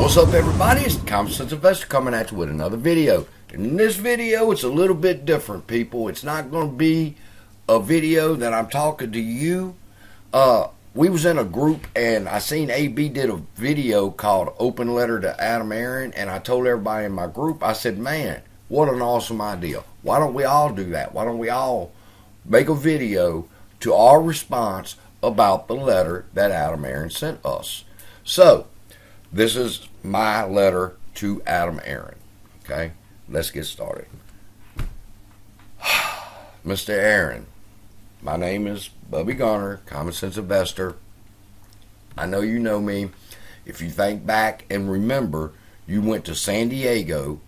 What's up, everybody? It's the Common Sense Investor coming at you with another video. In this video, it's a little bit different, people. It's not going to be a video that I'm talking to you. We was in a group, and I seen AB did a video called Open Letter to Aron, and I told everybody in my group, I said, man, what an awesome idea. Why don't we all do that? Why don't we all make a video to our response about the letter that Aron sent us? So, this is my letter to Aron. Okay, let's get started. Mr. Aron, my name is Bubby Garner, Common Sense Investor. I know you know me. If you think back and remember, you went to San Diego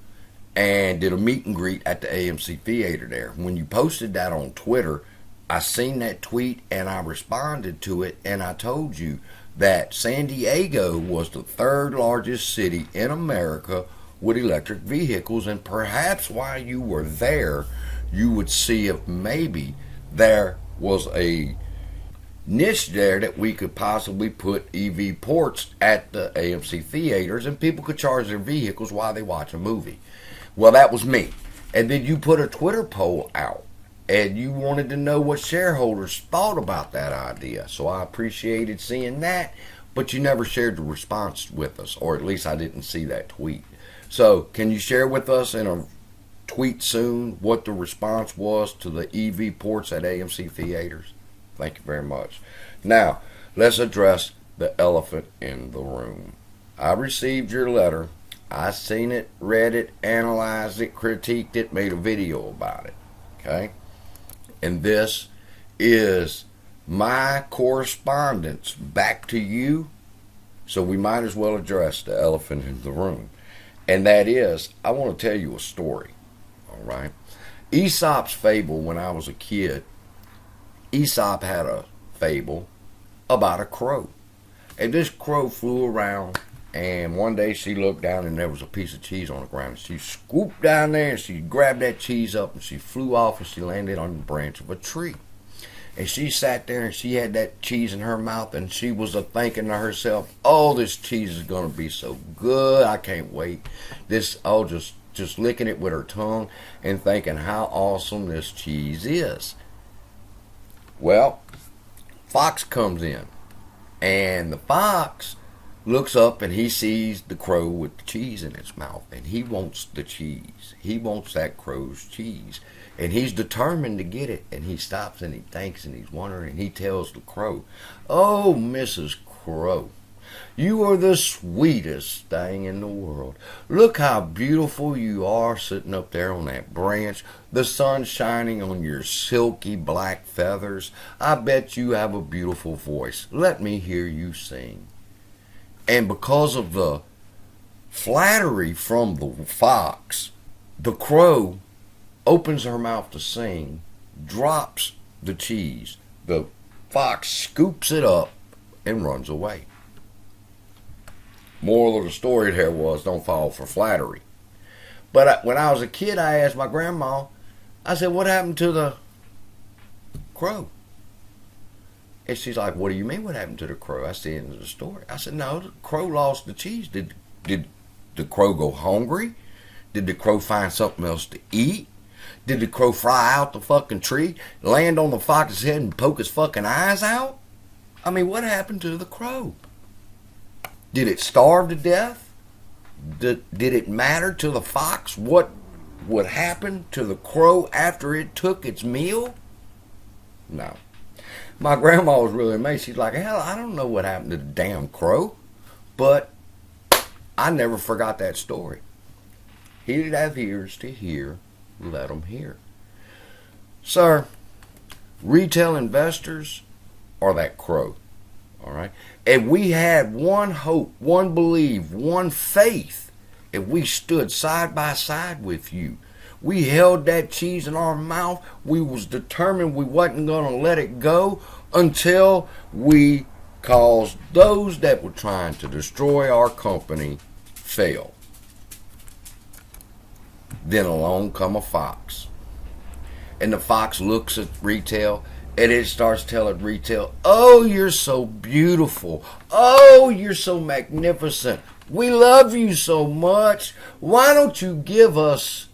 and did a meet and greet at the AMC Theater there. When you posted that on Twitter, I seen that tweet and I responded to it, and I told you that San Diego was the third largest city in America with electric vehicles, and perhaps while you were there, you would see if maybe there was a niche there that we could possibly put EV ports at the AMC theaters and people could charge their vehicles while they watch a movie. Well, that was me. And then you put a Twitter poll out, and you wanted to know what shareholders thought about that idea. So I appreciated seeing that, but you never shared the response with us, or at least I didn't see that tweet. So can you share with us in a tweet soon what the response was to the EV ports at AMC theaters? Thank you very much. Now, let's address the elephant in the room. I received your letter. I seen it, read it, analyzed it, critiqued it, made a video about it. Okay? And this is my correspondence back to you, so we might as well address the elephant in the room. And that is, I want to tell you a story, all right? Aesop's fable, when I was a kid, Aesop had a fable about a crow. And this crow flew around, and one day she looked down and there was a piece of cheese on the ground. She scooped down there and she grabbed that cheese up and she flew off and she landed on the branch of a tree. And she sat there and she had that cheese in her mouth and she was thinking to herself, oh, this cheese is going to be so good. I can't wait. Just licking it with her tongue and thinking how awesome this cheese is. Well, fox comes in, and the fox looks up and he sees the crow with the cheese in its mouth, and he wants the cheese. He wants that crow's cheese, and he's determined to get it. And he stops and he thinks and he's wondering, and he tells the crow, oh, Mrs. Crow, you are the sweetest thing in the world. Look how beautiful you are sitting up there on that branch. The sun shining on your silky black feathers. I bet you have a beautiful voice. Let me hear you sing. And because of the flattery from the fox, the crow opens her mouth to sing, drops the cheese. The fox scoops it up and runs away. Moral of the story there was, don't fall for flattery. But when I was a kid, I asked my grandma, I said, what happened to the crow? And she's like, what do you mean what happened to the crow? That's the end of the story. I said, no, the crow lost the cheese. Did the crow go hungry? Did the crow find something else to eat? Did the crow fly out the fucking tree, land on the fox's head and poke his fucking eyes out? I mean, what happened to the crow? Did it starve to death? Did it matter to the fox what would happen to the crow after it took its meal? No. My grandma was really amazed. She's like, hell, I don't know what happened to the damn crow. But I never forgot that story. He that have ears to hear, let him hear. Sir, retail investors are that crow. All right? And we had one hope, one belief, one faith. And we stood side by side with you. We held that cheese in our mouth. We was determined we wasn't going to let it go until we caused those that were trying to destroy our company fail. Then along come a fox. And the fox looks at retail and it starts telling retail, oh, you're so beautiful. Oh, you're so magnificent. We love you so much. Why don't you give us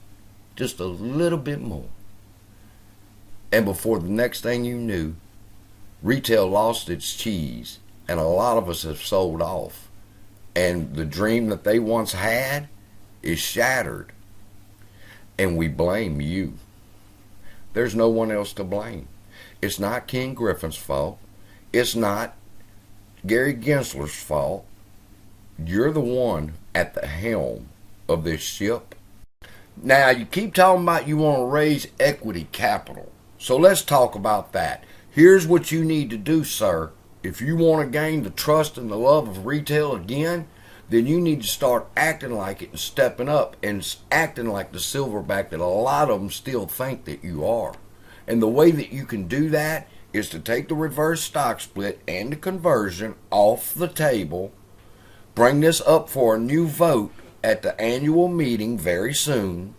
just a little bit more? And before the next thing you knew, retail lost its cheese, and a lot of us have sold off. And the dream that they once had is shattered. And we blame you. There's no one else to blame. It's not Ken Griffin's fault. It's not Gary Gensler's fault. You're the one at the helm of this ship. Now, you keep talking about you want to raise equity capital. So let's talk about that. Here's what you need to do, sir. If you want to gain the trust and the love of retail again, then you need to start acting like it and stepping up and acting like the silverback that a lot of them still think that you are. And the way that you can do that is to take the reverse stock split and the conversion off the table, bring this up for a new vote at the annual meeting very soon,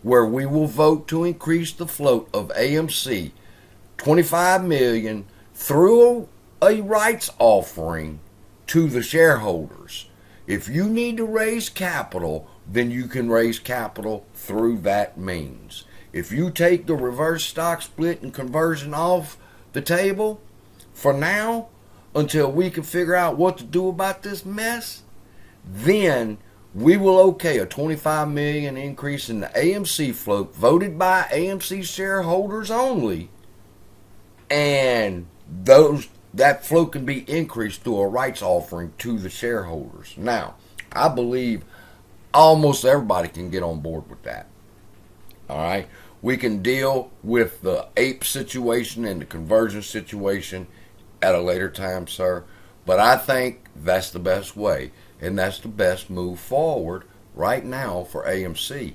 where we will vote to increase the float of AMC $25 million through a rights offering to the shareholders. If you need to raise capital, then you can raise capital through that means. If you take the reverse stock split and conversion off the table, for now, until we can figure out what to do about this mess, then we will okay a $25 million increase in the AMC float voted by AMC shareholders only, and that float can be increased through a rights offering to the shareholders. Now, I believe almost everybody can get on board with that. All right? We can deal with the ape situation and the conversion situation at a later time, sir. But I think that's the best way, and that's the best move forward right now for AMC.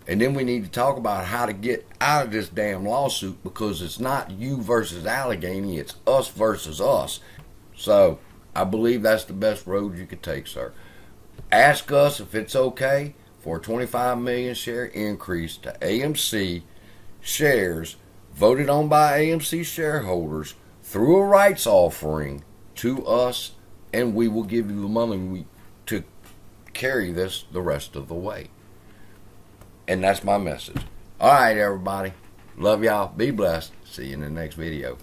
And then we need to talk about how to get out of this damn lawsuit, because it's not you versus Allegheny, it's us versus us. So I believe that's the best road you could take, sir. Ask us if it's okay for a 25 million share increase to AMC shares voted on by AMC shareholders through a rights offering to us, and we will give you the money to carry this the rest of the way. And that's my message. All right, everybody. Love y'all. Be blessed. See you in the next video.